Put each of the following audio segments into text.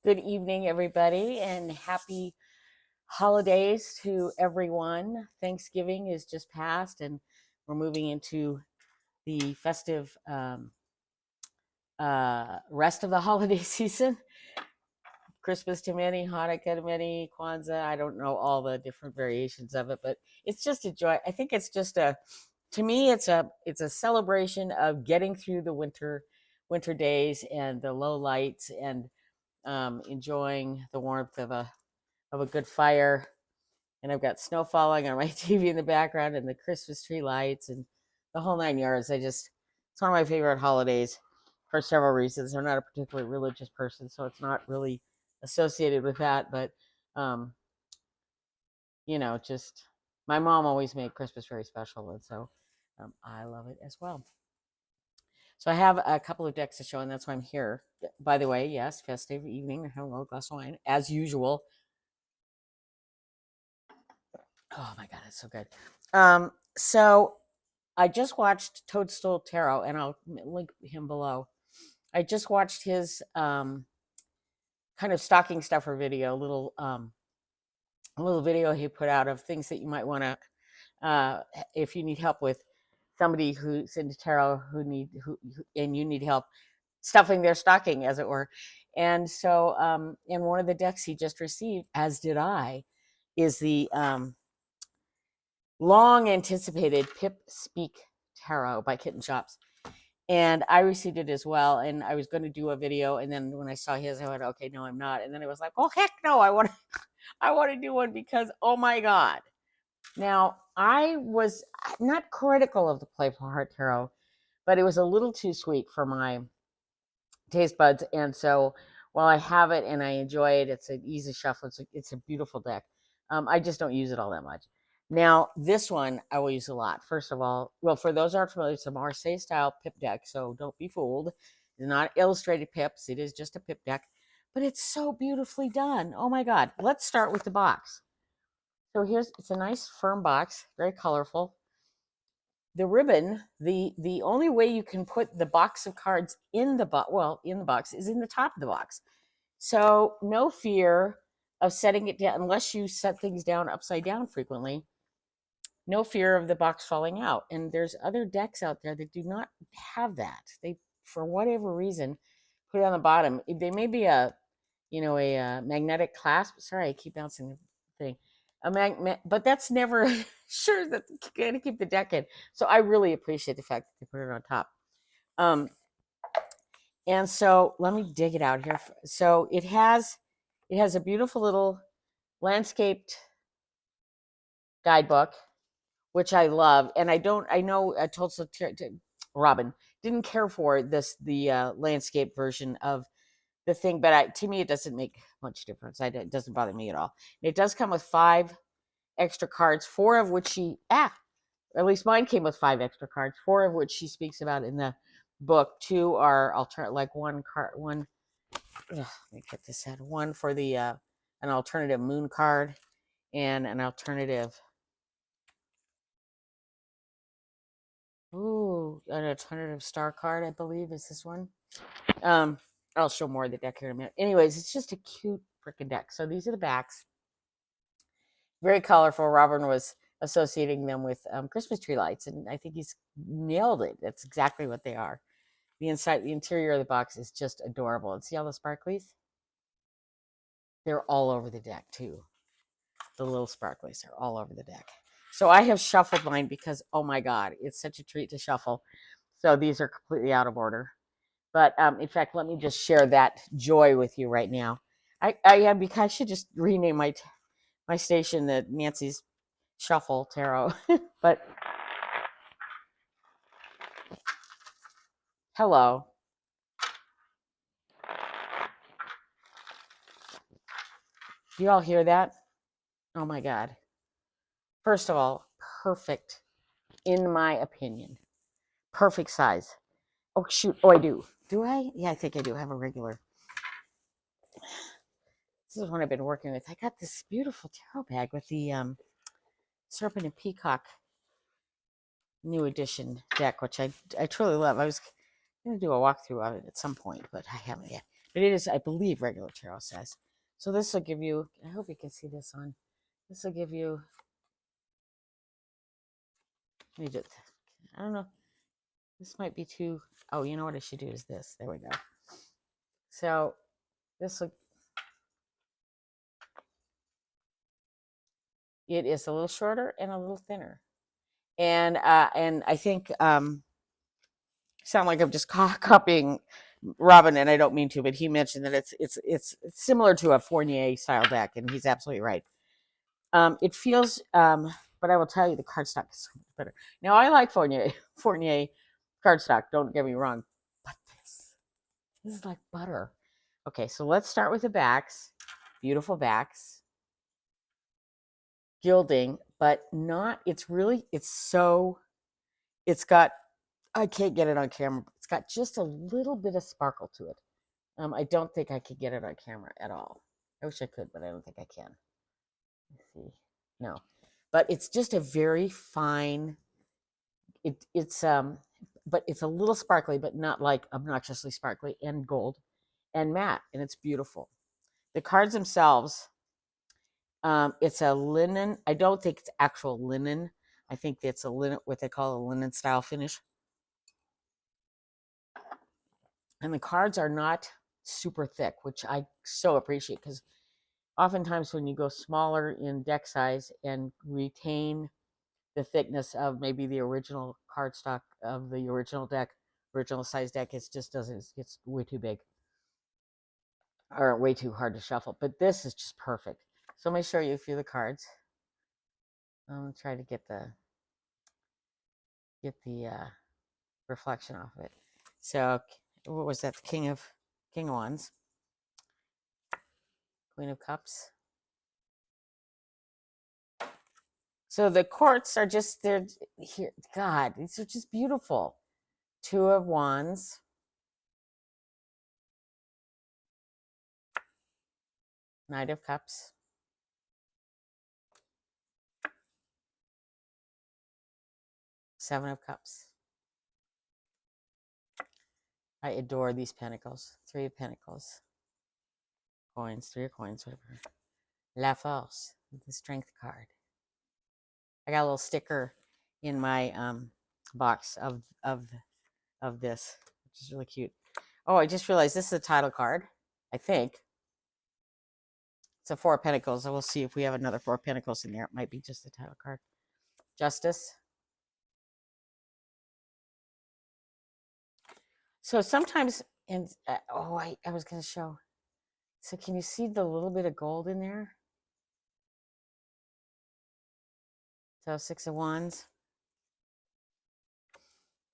Good evening, everybody, and happy holidays to everyone. Thanksgiving is just passed, and we're moving into the festive rest of the holiday season. Christmas to many, Hanukkah to many, Kwanzaa. I don't know all the different variations of it, but it's just a joy. I think it's just to me, it's a celebration of getting through the winter days and the low lights and enjoying the warmth of a good fire. And I've got snow falling on my TV in the background and the Christmas tree lights and the whole nine yards. It's one of my favorite holidays for several reasons. I'm not a particularly religious person, so it's not really associated with that. But, um, just my mom always made Christmas very special. And so I love it as well. So I have a couple of decks to show, and that's why I'm here. By the way, yes, festive evening. I have a little glass of wine, as usual. Oh my God, it's so good. So I just watched Toadstool Tarot, and I'll link him below. I just watched his kind of stocking stuffer video, a little video he put out of things that you might want to, if you need help with somebody who's into tarot and you need help stuffing their stocking, as it were. And so, in one of the decks he just received, as did I, is the long anticipated Pip Speak Tarot by Kitten Shops. And I received it as well. And I was going to do a video. And then when I saw his, I went, okay, no, I'm not. And then it was like, oh, heck no, I want to do one because, oh my God. Now, I was not critical of the Playful Heart Tarot, but it was a little too sweet for my taste buds. And so while I have it and I enjoy it, it's an easy shuffle. It's a beautiful deck. I just don't use it all that much. Now, this one I will use a lot. First of all, well, for those who aren't familiar, it's a Marseille style pip deck, so don't be fooled. It's not illustrated pips, it is just a pip deck, but it's so beautifully done. Oh my God. Let's start with the box. So it's a nice firm box, very colorful. The ribbon, the only way you can put the box of cards in the box is in the top of the box. So no fear of setting it down unless you set things down upside down frequently. No fear of the box falling out. And there's other decks out there that do not have that. They, for whatever reason, put it on the bottom. They may be a magnetic clasp. Sorry, I keep bouncing the thing. But that's never sure that you're going to keep the deck in. So I really appreciate the fact that they put it on top. And so let me dig it out here. So it has a beautiful little landscaped guidebook, which I love. And I know I told Robin didn't care for the landscape version of the thing, but to me it doesn't make much difference. It doesn't bother me at all. It does come with 5 extra cards, 4 of which at least mine came with 5 extra cards, 4 of which she speaks about in the book. 2 are like one card, one. Let me get this out. One for the an alternative moon card and an alternative. An alternative star card, I believe, is this one. I'll show more of the deck here in a minute. Anyways, it's just a cute freaking deck. So these are the backs. Very colorful. Robin was associating them with Christmas tree lights, and I think he's nailed it. That's exactly what they are. The interior of the box is just adorable. And see all the sparklies? They're all over the deck too. The little sparklies are all over the deck. So I have shuffled mine because, oh my God, it's such a treat to shuffle. So these are completely out of order. But in fact, let me just share that joy with you right now. I should just rename my station the Nancy's Shuffle Tarot. But hello. Do you all hear that? Oh my God. First of all, perfect, in my opinion. Perfect size. Oh, shoot. Oh, I do. Do I? Yeah, I think I do have a regular. This is one I've been working with. I got this beautiful tarot bag with the Serpent and Peacock new edition deck, which I truly love. I was going to do a walkthrough of it at some point, but I haven't yet. But it is, I believe, regular tarot size. So this will give you, I hope you can see this on. This will give you, let me just, I don't know. This might be too, oh, you know what I should do is this. There we go. So this will, it is a little shorter and a little thinner. And I think, sound like I'm just copying Robin, and I don't mean to, but he mentioned that it's similar to a Fournier style deck, and he's absolutely right. It feels, but I will tell you, the cardstock is so much better. Now I like Fournier cardstock. Don't get me wrong, but this is like butter. Okay, so let's start with the backs. Beautiful backs, gilding, but not. It's really. It's so. It's got. I can't get it on camera. It's got just a little bit of sparkle to it. I don't think I could get it on camera at all. I wish I could, but I don't think I can. Let's see. No. But it's just a very fine, but it's a little sparkly, but not like obnoxiously sparkly, and gold and matte, and it's beautiful. The cards themselves, it's a linen. I don't think it's actual linen. I think it's a linen, what they call a linen style finish. And the cards are not super thick, which I so appreciate, because oftentimes when you go smaller in deck size and retain the thickness of maybe the original cardstock of the original deck, original size deck, it just doesn't, it's way too big or way too hard to shuffle. But this is just perfect. So let me show you a few of the cards. I'm trying to get the reflection off of it. So what was that? The King of Wands, Queen of Cups. So the courts are just, they're here. God, these are just beautiful. Two of Wands. Knight of Cups. Seven of Cups. I adore these pentacles. Three of Pentacles. Coins, three of coins, whatever. La Force, the Strength card. I got a little sticker in my box of this, which is really cute. Oh, I just realized this is a title card, I think. It's a Four of Pentacles. I will see if we have another Four of Pentacles in there. It might be just a title card. Justice. So sometimes, and I was going to show. So can you see the little bit of gold in there? So Six of Wands.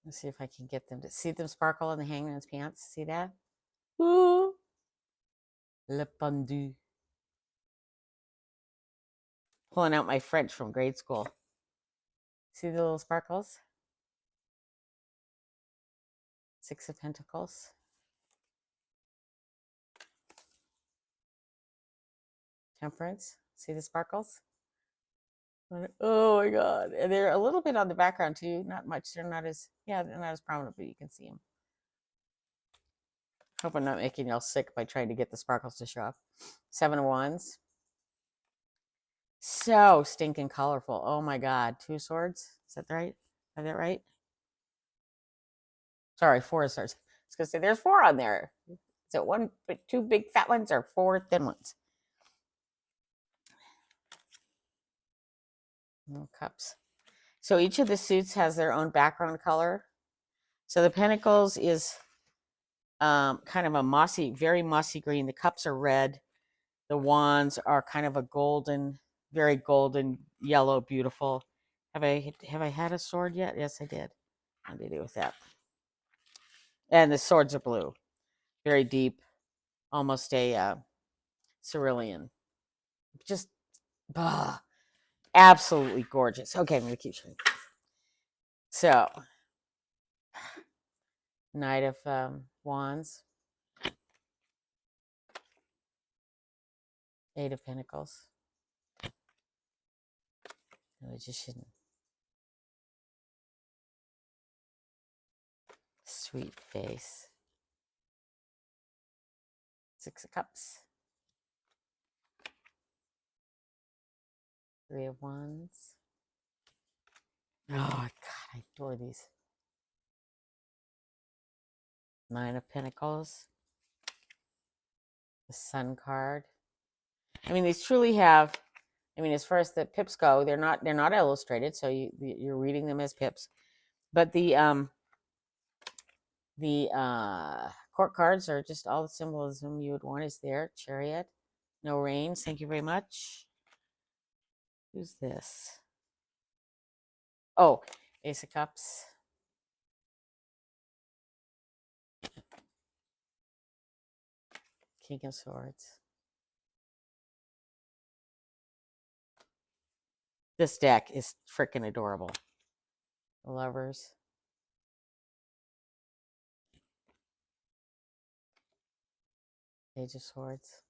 Let's see if I can get them to see them sparkle in the hangman's pants. See that? Ooh. Le pendu. Pulling out my French from grade school. See the little sparkles? Six of Pentacles. Temperance. See the sparkles? Oh my God. And they're a little bit on the background too. Not much. They're not as, yeah, they're not as prominent, but you can see them. Hope I'm not making y'all sick by trying to get the sparkles to show up. Seven of Wands. So stinking colorful. Oh my God. Two Swords. Is that right? Is that right? Sorry, Four of Swords. I was going to say there's four on there. Is it one, two big fat ones or four thin ones? No cups. So each of the suits has their own background color. So the Pentacles is kind of a mossy, very mossy green. The cups are red. The wands are kind of a golden, very golden yellow, beautiful. Have I had a sword yet? Yes, I did. What did I do with that? And the swords are blue, very deep, almost a cerulean. Just absolutely gorgeous. Okay, I'm gonna keep showing. So, Knight of Wands, Eight of Pentacles, Magician, sweet face, Six of Cups. Three of Wands. Oh, God, I adore these. Nine of Pentacles. The Sun card. I mean, these truly have, I mean, as far as the pips go, they're not illustrated, so you're reading them as pips. But the court cards are just all the symbolism you would want is there. Chariot. No rains. Thank you very much. Who's this? Oh, Ace of Cups. King of Swords. This deck is freaking adorable. Lovers. Page of Swords.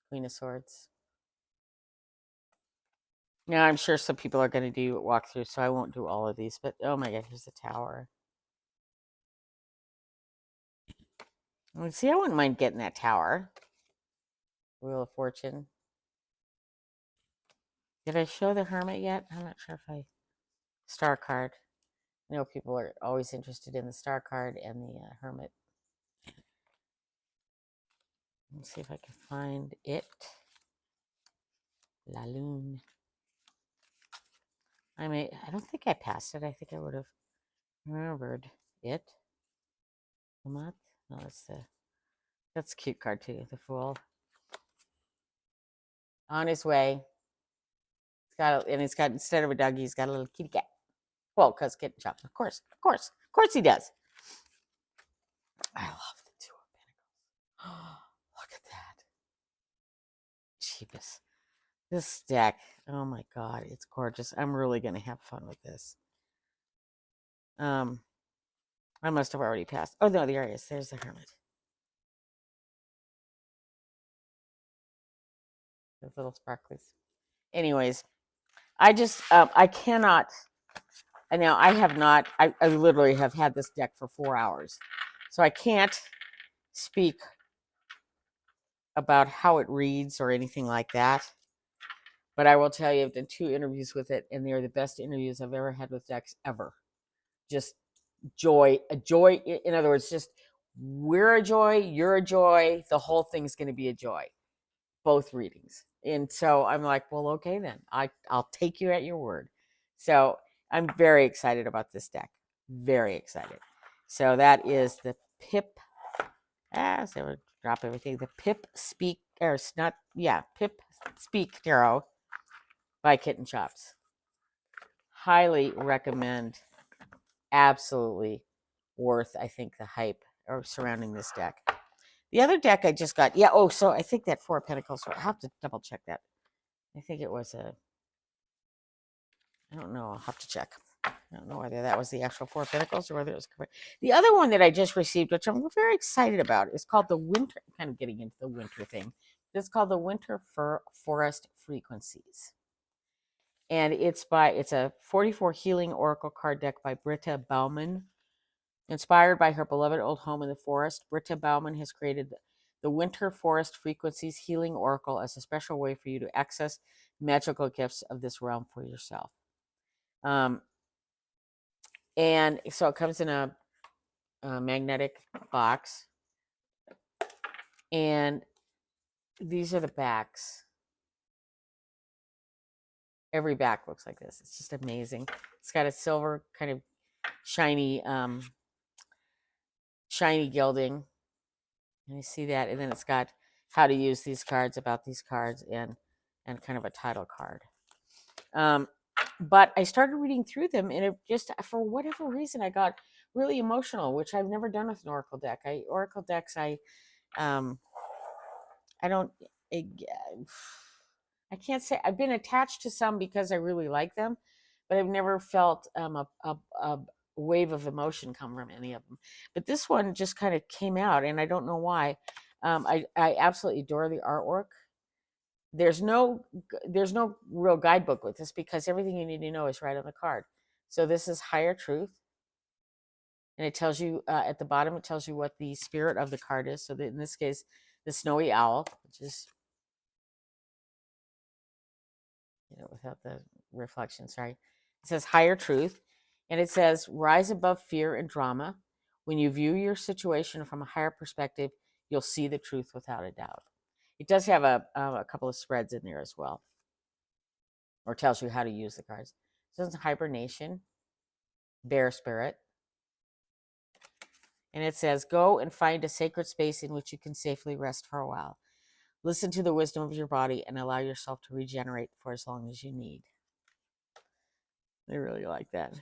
Queen of Swords. Now, I'm sure some people are going to do walkthroughs, so I won't do all of these. But, oh my God, here's the Tower. See, I wouldn't mind getting that Tower. Wheel of Fortune. Did I show the Hermit yet? I'm not sure if I... Star card. I know people are always interested in the Star card and the Hermit. Let's see if I can find it. La Lune. I don't think I passed it. I think I would have remembered it. No, that's a cute card too, the Fool. On his way. It's got, instead of a doggy, he's got a little kitty cat. Well, because Kitten chops. Of course he does. I love the Two of Pentacles. Look at that. Cheapest. This deck, oh my God, it's gorgeous. I'm really going to have fun with this. I must have already passed. Oh, no, there it is. There's the Hermit. Those little sparklies. Anyways, I just, I cannot, and now I have not, I literally have had this deck for 4 hours. So I can't speak about how it reads or anything like that. But I will tell you, I've done 2 interviews with it, and they are the best interviews I've ever had with decks ever. Just joy, a joy. In other words, just we're a joy, you're a joy. The whole thing's going to be a joy, both readings. And so I'm like, well, okay, then I'll take you at your word. So I'm very excited about this deck. Very excited. So that is the Pip. So we'll drop everything. The Pip Speak, or not, yeah, Pip Speak Tarot by Kitten Chops. Highly recommend. Absolutely worth, I think, the hype or surrounding this deck. The other deck I just got, yeah, oh, so I think that Four of Pentacles, so I'll have to double check that. I think it was I don't know, I'll have to check. I don't know whether that was the actual Four of Pentacles or whether it was... The other one that I just received, which I'm very excited about, is called the Winter, kind of getting into the winter thing. It's called the Winter Forest Frequencies. And it's a 44 Healing Oracle card deck by Britta Baumann. Inspired by her beloved old home in the forest, Britta Baumann has created the Winter Forest Frequencies Healing Oracle as a special way for you to access magical gifts of this realm for yourself. And so it comes in a magnetic box. And these are the backs. Every back looks like this. It's just amazing. It's got a silver kind of shiny gilding. And you see that. And then it's got how to use these cards, about these cards, and kind of a title card. But I started reading through them, and it just, for whatever reason, I got really emotional, which I've never done with an Oracle deck. Oracle decks, I don't, I can't say, I've been attached to some because I really like them, but I've never felt a wave of emotion come from any of them. But this one just kind of came out, and I don't know why. I absolutely adore the artwork. there's no real guidebook with this because everything you need to know is right on the card. So this is higher truth, and it tells you at the bottom. It tells you what the spirit of the card is. So that in this case, the snowy owl, which is without the reflection. Sorry, it says higher truth, and it says rise above fear and drama. When you view your situation from a higher perspective, you'll see the truth without a doubt. It does have a couple of spreads in there as well, or tells you how to use the cards. So it's hibernation, bear spirit, and it says go and find a sacred space in which you can safely rest for a while. Listen to the wisdom of your body and allow yourself to regenerate for as long as you need. I really like that.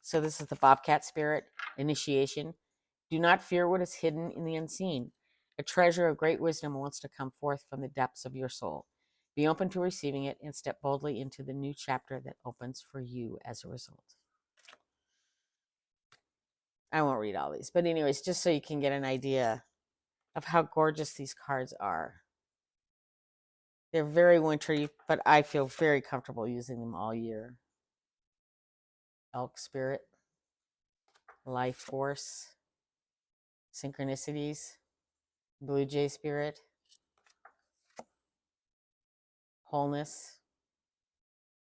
So this is the Bobcat spirit, initiation. Do not fear what is hidden in the unseen. A treasure of great wisdom wants to come forth from the depths of your soul. Be open to receiving it and step boldly into the new chapter that opens for you as a result. I won't read all these, but anyways, just so you can get an idea of how gorgeous these cards are. They're very wintry, but I feel very comfortable using them all year. Elk spirit, life force, synchronicities, blue jay spirit, wholeness,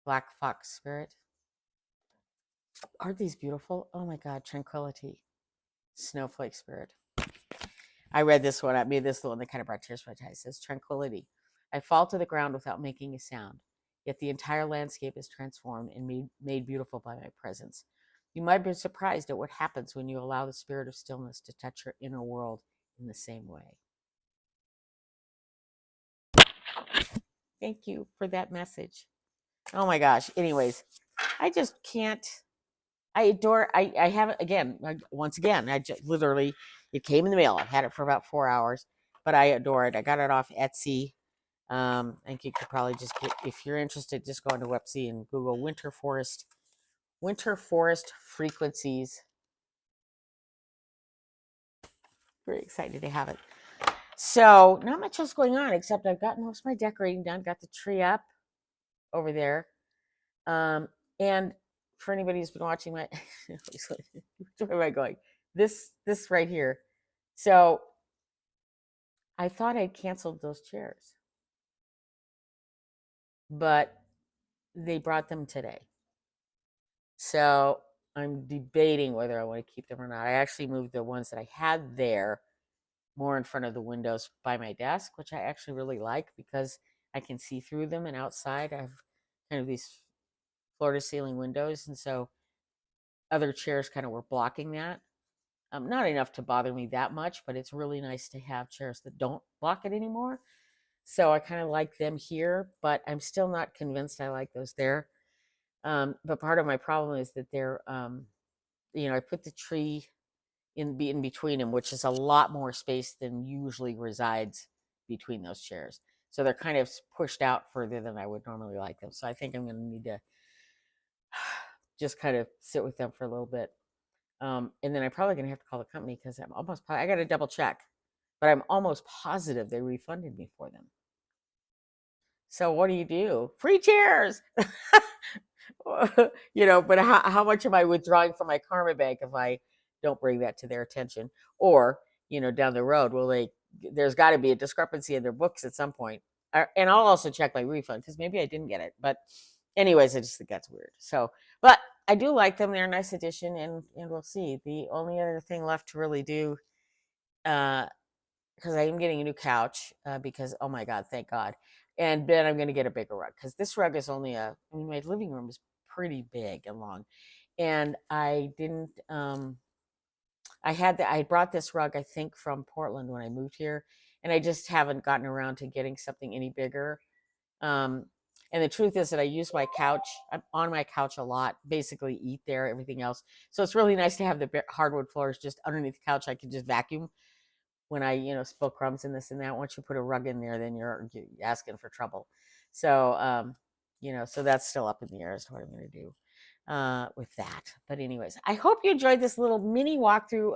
black fox spirit. Aren't these beautiful? Oh my God, tranquility, snowflake spirit. I read this one. I made this the one that kind of brought tears to my eyes. It says tranquility. I fall to the ground without making a sound, yet the entire landscape is transformed and made beautiful by my presence. You might be surprised at what happens when you allow the spirit of stillness to touch your inner world in the same way. Thank you for that message. Oh my gosh. Anyways, I just can't. I adore. I have it again. Once again, literally, it came in the mail. I've had it for about 4 hours, but I adore it. I got it off Etsy. I think you could probably just get, if you're interested, just go into Etsy and Google winter forest frequencies. Very excited to have it. So not much else going on except I've got most of my decorating done. Got the tree up over there. And for anybody who's been watching my, where am I going? This right here. So I thought I'd canceled those chairs, but they brought them today. So I'm debating whether I want to keep them or not. I actually moved the ones that I had there more in front of the windows by my desk, which I actually really like because I can see through them, and outside I have kind of these floor to ceiling windows, and so other chairs kind of were blocking that. Not enough to bother me that much, but it's really nice to have chairs that don't block it anymore. So I kind of like them here, but I'm still not convinced I like those there. But part of my problem is that they're, I put the tree in between them, which is a lot more space than usually resides between those chairs. So they're kind of pushed out further than I would normally like them. So I think I'm going to need to just kind of sit with them for a little bit. And then I'm probably going to have to call the company because I got to double check, but I'm almost positive they refunded me for them. So what do? Free chairs. But how much am I withdrawing from my karma bank if I don't bring that to their attention? Or, down the road, there's got to be a discrepancy in their books at some point. And I'll also check my refund because maybe I didn't get it. But anyways, I just think that's weird. So, but I do like them. They're a nice addition, and we'll see. The only other thing left to really do, because I am getting a new couch, because, oh my God, thank God. And then I'm going to get a bigger rug because this rug is only my living room is pretty big and long. And I didn't, I brought this rug, I think, from Portland when I moved here. And I just haven't gotten around to getting something any bigger. Um, and the truth is that I use my couch. I'm on my couch a lot, basically eat there, everything else. So it's really nice to have the hardwood floors just underneath the couch. I can just vacuum when I, spill crumbs and this and that. Once you put a rug in there, then you're asking for trouble. So, so that's still up in the air as to what I'm going to do. with that. But anyways, I hope you enjoyed this little mini walkthrough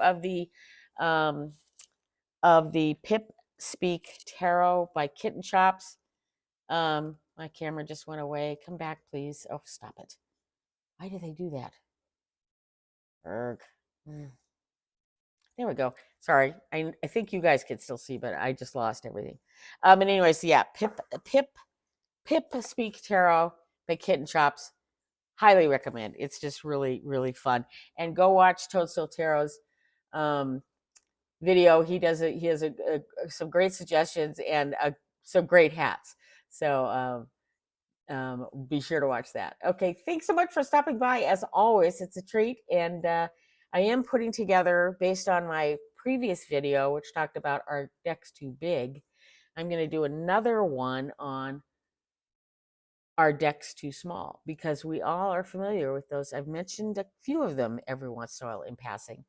of the Pip Speak Tarot by Kitten Chops. My camera just went away. Come back, please. Oh, stop it. Why did they do that? Erg. There we go. Sorry. I think you guys can still see, but I just lost everything. And anyways, yeah, Pip Speak Tarot by Kitten Chops. Highly recommend. It's just really, really fun. And go watch Toadstool Tarot's video. He has some great suggestions and some great hats. So be sure to watch that. Okay, thanks so much for stopping by. As always, it's a treat. And I am putting together, based on my previous video, which talked about our decks too big, I'm going to do another one on our decks too small, because we all are familiar with those. I've mentioned a few of them every once in a while in passing.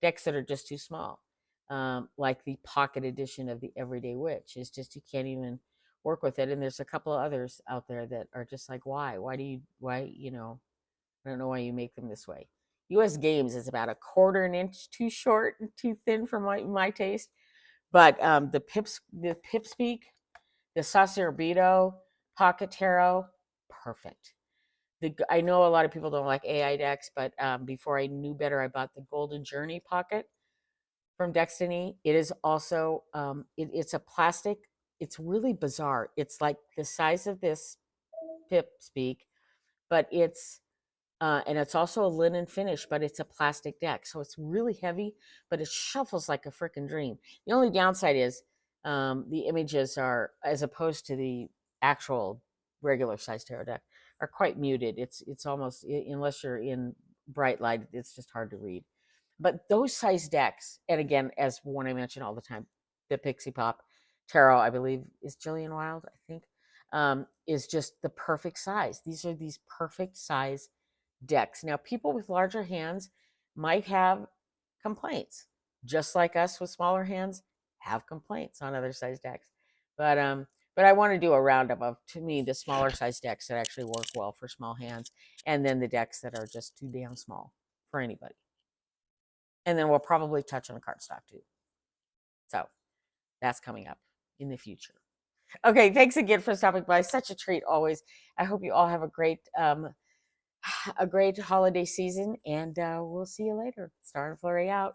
Decks that are just too small, like the pocket edition of the Everyday Witch is just, you can't even work with it. And there's a couple of others out there that are just like, why I don't know why you make them this way. US Games is about a quarter an inch too short and too thin for my taste. But the Pip Speak, the Sacerdote Pocket Tarot, perfect. I know a lot of people don't like AI decks, but before I knew better, I bought the Golden Journey Pocket from Destiny. It is also it's a plastic. It's really bizarre. It's like the size of this Pip Speak, but and it's also a linen finish, but it's a plastic deck. So it's really heavy, but it shuffles like a freaking dream. The only downside is the images are, as opposed to the actual regular size tarot deck, are quite muted. It's almost, unless you're in bright light, it's just hard to read. But those size decks, and again, as one I mention all the time, the Pixie Pop Tarot, I believe, is Jillian Wild, I think, is just the perfect size. These are these perfect size decks. Now, people with larger hands might have complaints, just like us with smaller hands have complaints on other size decks. But I want to do a roundup of, to me, the smaller size decks that actually work well for small hands, and then the decks that are just too damn small for anybody. And then we'll probably touch on cardstock too. So that's coming up in the future. Okay, thanks again for stopping by. Such a treat always. I hope you all have a great holiday season, and we'll see you later. Star and Flurry out.